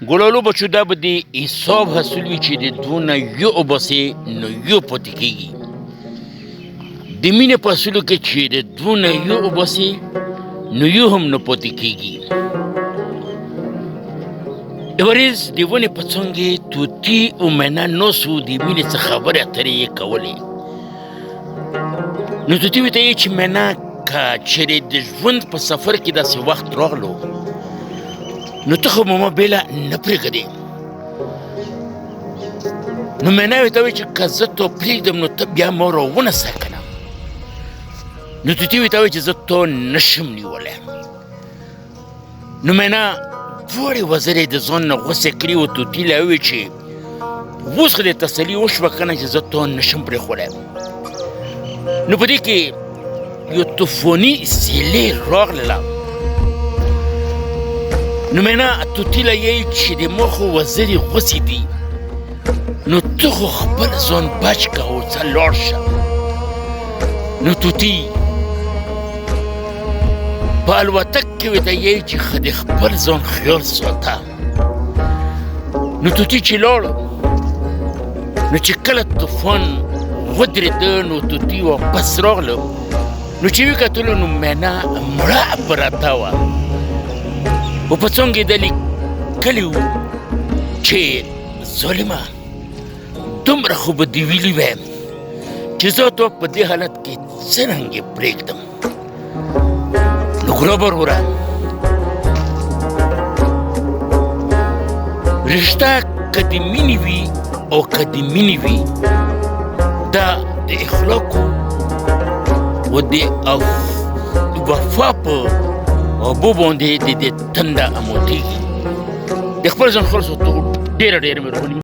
ګلالو بچو دا به د حساب حاصل وي چې د دوه نه یو وباسې نو یو پاتې کېږي. د مینې په اصولو کې چې د دوه نه یو وباسې نو یو هم نه پاتې کېږي. یو ورځ د ونې په څانګې طوطي او مینا ناست وو، د مینې څه خبرې اترې یې کولې. نو طوطي ورته ویې چې مینا که چېرې د ژوند په سفر کې داسې وخت راغلو نو ته خو ماما بیله نه پرېږدې. نو مینا ورته ویې چې که زه تا پرېږدم نو ته بیا ما را ونیسه که نه. نو طوطي ورته ویې چې زه تا نشم نیولی. نو مینا دواړې وزرې د ځان نه غوڅې کړي و. طوطي له وویل چې اوس خو دې تسلي وشوه که نه چې زه تا نشم پرېښولی. نو په دې کې یو طوفاني سیلۍ راغلله. نو مینا طوطي له یې چې د ما خو وزرې غوڅې دي نو ته خو خپل ځان بچ که او ځه لاړ شه. نو طوطي په الوتک کې ورته یې چې ښه د خپل ځان خیال ساته. نو طوطي چې لاړ نو چې کله طوفان ودرېده نو طوطي واپس راغله. نو چې ویې کتلو نو مینا مړه پرته وه او په څانګې ده لیکلي وو چې ظالمه دومره خو به دې ویلي ویم چې زه تا په دې حالت کې څرنګه پرېږدم. نو ګلابر وره رشته که د مینې وي او که د مینې وي دا د اخلاقو و د وفا په اوبو باندې د تنده اموتېږي. د خپل ځان خلاصو ته ډېره مهرباني.